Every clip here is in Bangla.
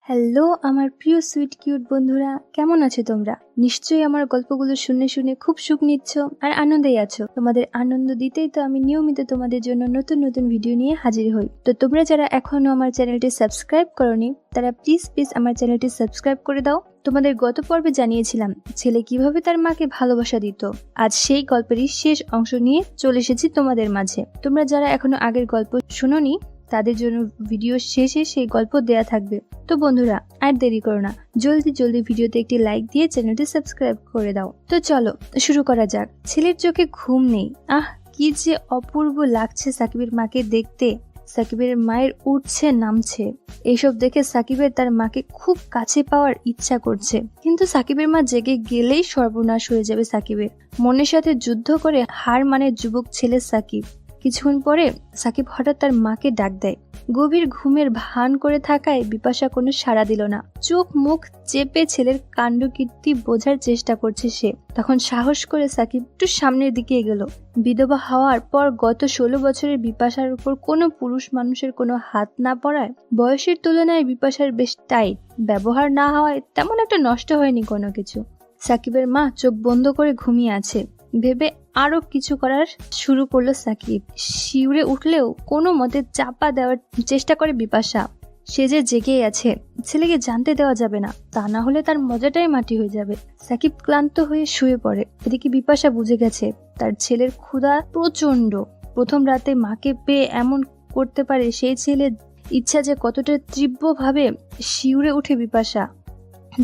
হ্যালো আমার প্রিয় সুইট কিউট বন্ধুরা, কেমন আছো তোমরা? নিশ্চয়ই আমার গল্পগুলো শুনে শুনে খুব সুখ নিচ্ছ আর আনন্দেই আছো। তোমাদের আনন্দ দিতেই তো আমি নিয়মিত তোমাদের জন্য নতুন নতুন ভিডিও নিয়ে হাজির হই। তো তোমরা যারা এখনো আমার চ্যানেলটি সাবস্ক্রাইব করোনি তারা প্লিজ আমার চ্যানেলটি সাবস্ক্রাইব করে দাও। তোমাদের গত পর্বে জানিয়েছিলাম ছেলে কিভাবে তার মাকে ভালোবাসা দিত। আজ সেই গল্পেরই শেষ অংশ নিয়ে চলে এসেছি তোমাদের মাঝে। তোমরা যারা এখনো আগের গল্প শুনোনি তাদের জন্য ভিডিও শেষে সেই গল্প দেয়া থাকবে। তো বন্ধুরা আর দেরি করো না, জলদি ভিডিওতে একটি লাইক দিয়ে চ্যানেলটি সাবস্ক্রাইব করে দাও। তো চলো শুরু করা যাক। ছেলের চোখে ঘুম নেই। কি যে অপূর্ব লাগছে সাকিবের মাকে দেখতে। সাকিবের মায়ের উঠছে নামছে, এইসব দেখে সাকিবের তার মাকে খুব কাছে পাওয়ার ইচ্ছা করছে। কিন্তু সাকিবের মা জেগে গেলেই সর্বনাশ হয়ে যাবে সাকিবের। মনের সাথে যুদ্ধ করে হার মানে যুবক ছেলে সাকিব। কিছুক্ষণ পরে সাকিব হঠাৎ তার মাকে ডাক দেয়। গভীর ঘুমের ভান করে থাকায় বিপাশা কোনো সাড়া দিল না। চোখ মুখ চেপে ছেলের কাণ্ডকীর্তি বোঝার চেষ্টা করছে সে। তখন সাহস করে সাকিব একটু সামনের দিকে এগোলো। বিধবা হওয়ার পর গত 16 বছরের বিপাশার উপর কোনো পুরুষ মানুষের কোনো হাত না পড়ায় বয়সের তুলনায় বিপাশার বেশ টাইট। ব্যবহার না হওয়ায় তেমন একটা নষ্ট হয়নি কোনো কিছু। সাকিবের মা চোখ বন্ধ করে ঘুমিয়ে আছে ভেবে আরো কিছু করার শুরু করলো সাকিব। শিউরে উঠলেও কোনো মতে চাপা দেওয়ার চেষ্টা করে বিপাশা। সে যে জেগেই আছে, ছেলেকে জানতে দেওয়া যাবে না, তা না হলে তার মজাটাই মাটি হয়ে যাবে। সাকিব ক্লান্ত হয়ে শুয়ে পড়ে। এদিকে বিপাশা বুঝে গেছে তার ছেলের ক্ষুধা প্রচন্ড। প্রথম রাতে মাকে পেয়ে এমন করতে পারে সেই ছেলের ইচ্ছা যে কতটা তীব্রভাবে শিউরে উঠে বিপাশা।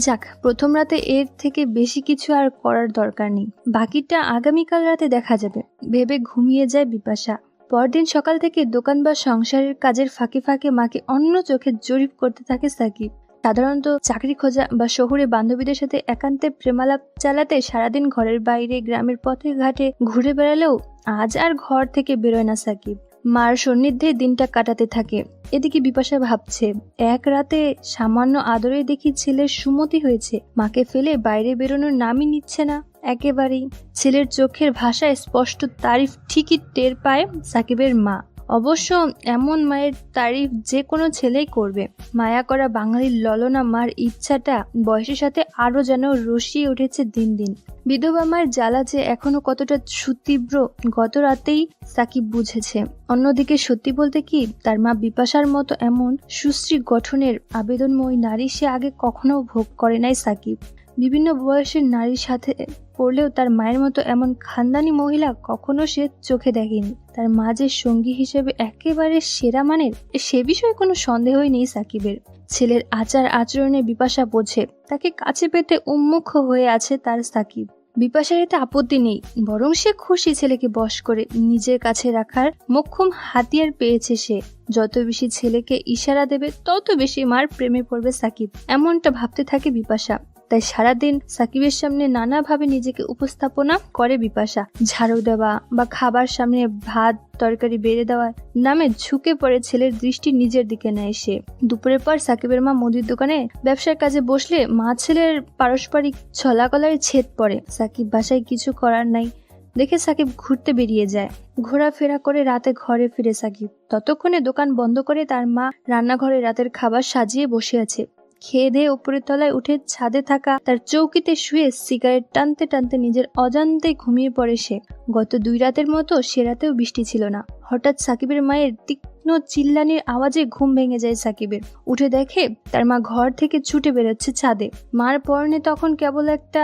যাক, প্রথম রাতে এর থেকে বেশি কিছু আর করার দরকার নেই, বাকিটা আগামীকাল রাতে দেখা যাবে ভেবে ঘুমিয়ে যায় বিপাশা। পরদিন সকাল থেকে দোকান বা সংসারের কাজের ফাঁকে ফাঁকে মাকে অন্য চোখে জরিপ করতে থাকে সাকিব। সাধারণত চাকরি খোঁজা বা শহুরে বান্ধবীদের সাথে একান্তে প্রেমালাপ চালাতে সারাদিন ঘরের বাইরে গ্রামের পথে ঘাটে ঘুরে বেড়ালেও আজ আর ঘর থেকে বেরোয় না সাকিব। মার সান্নিধ্যে দিনটা কাটাতে থাকে। এদিকে বিপাশা ভাবছে, এক রাতে সামান্য আদরে দেখি ছেলের সুমতি হয়েছে, মাকে ফেলে বাইরে বেরোনোর নামই নিচ্ছে না একেবারেই। ছেলের চোখের ভাষায় স্পষ্ট তারিফ ঠিকই টের পায় সাকিবের মা। অবশ্য এমন মায়ের তারিফ যে কোনো ছেলেই করবে। মায়া করা বাঙালির ললনা মার ইচ্ছাটা বয়সের সাথে আরো যেন রসিয়ে উঠেছে দিন দিন। বিধবা মায়ের জ্বালা যে এখনো কতটা সুতীব্র গত রাতেই সাকিব বুঝেছে। অন্যদিকে সত্যি বলতে কি, তার মা বিপাশার মতো এমন সুশ্রী গঠনের আবেদনময়ী নারী সে আগে কখনো ভোগ করে নাই সাকিব। বিভিন্ন বয়সের নারীর সাথে পড়লেও তার মায়ের মতো এমন খানদানি মহিলা কখনো সে চোখে দেখেনি। তার মা যে সঙ্গী হিসেবে একেবারে সেরা মানের, সে বিষয়ে কোনো সন্দেহই নেই সাকিবের। ছেলের আচার আচরণে বিপাশা বোঝে তাকে কাছে পেতে উন্মুখ হয়ে আছে তার সাকিব। বিপাশার এতে আপত্তি নেই, বরং সে খুশি ছেলেকে বশ করে নিজের কাছে রাখার মোক্ষম হাতিয়ার পেয়েছে সে। যত বেশি ছেলেকে ইশারা দেবে তত বেশি মার প্রেমে পড়বে সাকিব, এমনটা ভাবতে থাকে বিপাশা। তাই সারাদিন সাকিবের সামনে নানাভাবে নিজেকে উপস্থাপনা করে বিপাশা। ঝাড়ু দেওয়া বা খাবার সামনে ভাত তরকারি বেড়ে দেওয়ার নামে ঝুঁকে পড়ে ছেলের দৃষ্টি নিজের দিকে নেয় সে। দুপুরের পর সাকিবের মা মুদির দোকানে ব্যবসার কাজে বসলে মা ছেলের পারস্পরিক ছলাকলায় ছেদ পড়ে। সাকিব বাসায় কিছু করার নাই দেখে সাকিব ঘুরতে বেরিয়ে যায়। ঘোরাফেরা করে রাতে ঘরে ফিরে সাকিব। ততক্ষণে দোকান বন্ধ করে তার মা রান্নাঘরে রাতের খাবার সাজিয়ে বসে আছে। খেয়ে দিয়ে উপরের তলায় উঠে ছাদে থাকা তার চৌকিতে শুয়ে সিগারেট টানতে টানতে নিজের অজান্তেই ঘুমিয়ে পড়ে সে। গত 2 রাতের মতো সে রাতেও বৃষ্টি ছিল না। হঠাৎ সাকিবের মায়ের তীক্ষ্ণ চিল্লানির আওয়াজে ঘুম ভেঙে যায় সাকিবের। উঠে দেখে তার মা ঘর থেকে ছুটে বেরোচ্ছে ছাদে। মার পরনে তখন কেবল একটা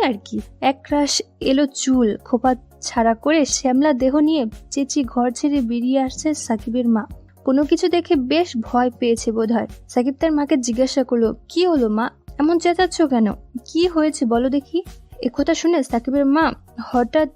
আর কি একরাশ এলো চুল, খোপা ছাড়া করে শ্যামলা দেহ নিয়ে চেঁচি ঘর ছেড়ে বেরিয়ে আসছে সাকিবের মা। কোনো কিছু দেখে বেশ ভয় পেয়েছে বোধহয়। সাকিব তার মাকে জিজ্ঞাসা করলো, কি হলো মা, এমন চেঁচাচ্ছ কেন, কি হয়েছে বলো দেখি। একথা শুনে সাকিবের মা হঠাৎ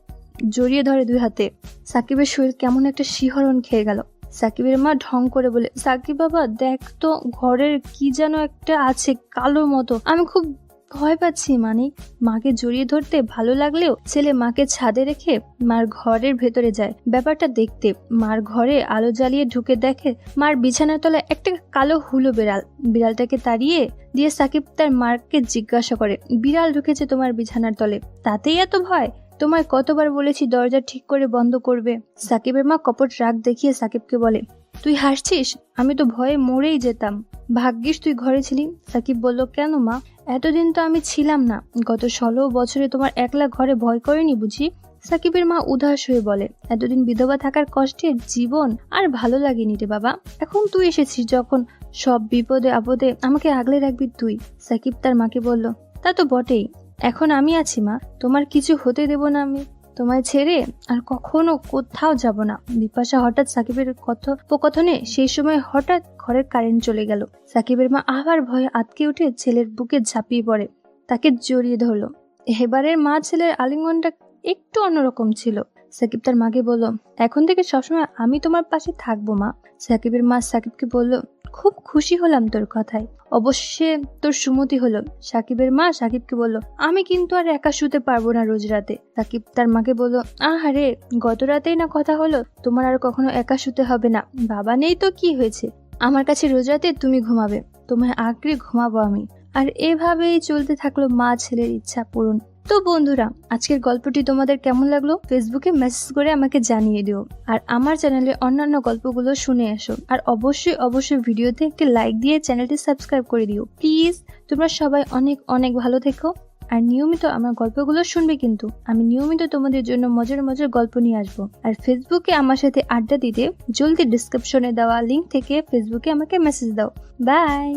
জড়িয়ে ধরে 2 হাতে। সাকিবের শরীর কেমন একটা শিহরণ খেয়ে গেল। সাকিবের মা ঢং করে বলে, সাকিব বাবা দেখ তো, ঘরের কি যেন একটা আছে কালোর মতো, আমি খুব ভয় পাচ্ছি। মানে মাকে জড়িয়ে ধরতে ভালো লাগলেও ছেলে মাকে ছাদে রেখে মার ঘরের ভেতরে যায় ব্যাপারটা দেখতে। মার ঘরে আলো জ্বালিয়ে ঢুকে দেখে মার বিছানার তলায় একটা কালো হুলো বিড়াল। বিড়ালটাকে তাড়িয়ে দিয়ে সাকিব তার মাকে জিজ্ঞাসা করে, বিড়াল ঢুকেছে তোমার বিছানার তলে, তাতেই এত ভয়? তোমায় কতবার বলেছি দরজা ঠিক করে বন্ধ করবে। সাকিবের মা কপট রাগ দেখিয়ে সাকিবকে বলে, তুই হাসছিস? আমি তো ভয়ে মরেই যেতাম। ভাগ্যিস তুই ঘরে ছিলি। সাকিব বলল, কেন মা? এতদিন তো আমি ছিলাম না। গত 16 বছরে তোমার একলা ঘরে ভয় করেনি বুঝি? সাকিবের মা উদাস হয়ে বলে, এতদিন বিধবা থাকার কষ্টে জীবন আর ভালো লাগেনি রে বাবা। এখন তুই এসেছিস যখন, সব বিপদে আপদে আমাকে আগলে রাখবি তুই। সাকিব তার মাকে বলল, তা তো বটেই। এখন আমি আছি মা, তোমার কিছু হতে দেব না আমি। তোমায় ছেড়ে আর কখনো কোথাও যাব না। বিপাশা হঠাৎ সাকিবের কথোপকথনে সেই সময় হঠাৎ ঘরের কারেন্ট চলে গেল। সাকিবের মা আবার ভয়ে আঁতকে উঠে ছেলের বুকে ঝাঁপিয়ে পড়ে, তাকে জড়িয়ে ধরলো। এবারের মা ছেলের আলিঙ্গনটা একটু অন্যরকম ছিল। সাকিব তার মাকে বলল, এখন থেকে সবসময় আমি তোমার পাশে থাকবো মা। সাকিবের মা সাকিবকে বলল, খুব খুশি হলাম তোর কথায়, অবশ্যই তোর সুমতি হলো। সাকিবের মা সাকিবকে বলল, আমি কিন্তু আর একা শুতে পারবো না রোজ রাতে। সাকিব তার মাকে বলল, আহারে, গত রাতেই না কথা হলো, তোমার আর কখনো একা শুতে হবে না। বাবা নেই তো কি হয়েছে, আমার কাছে রোজ রাতে তুমি ঘুমাবে, তোমায় আঁকড়ে ঘুমাবো আমি। আর এভাবেই চলতে থাকলো মা ছেলের ইচ্ছা পূরণ। তো বন্ধুরা, আজকের গল্পটি তোমাদের কেমন লাগলো ফেসবুকে মেসেজ করে আমাকে জানিয়ে দিও। আর আমার চ্যানেলে অন্যান্য গল্পগুলো শুনে আসো। আর অবশ্যই ভিডিওতে একটি লাইক দিয়ে চ্যানেলটি সাবস্ক্রাইব করে দিও প্লিজ। তোমরা সবাই অনেক অনেক ভালো থেকো। আর নিয়মিত আমার গল্পগুলো শুনবে কিন্তু। আমি নিয়মিত তোমাদের জন্য মজার গল্প নিয়ে আসবো। আর ফেসবুকে আমার সাথে আড্ডা দিতে জলদি ডিসক্রিপশনে দেওয়া লিংক থেকে ফেসবুকে আমাকে মেসেজ দাও। বাই।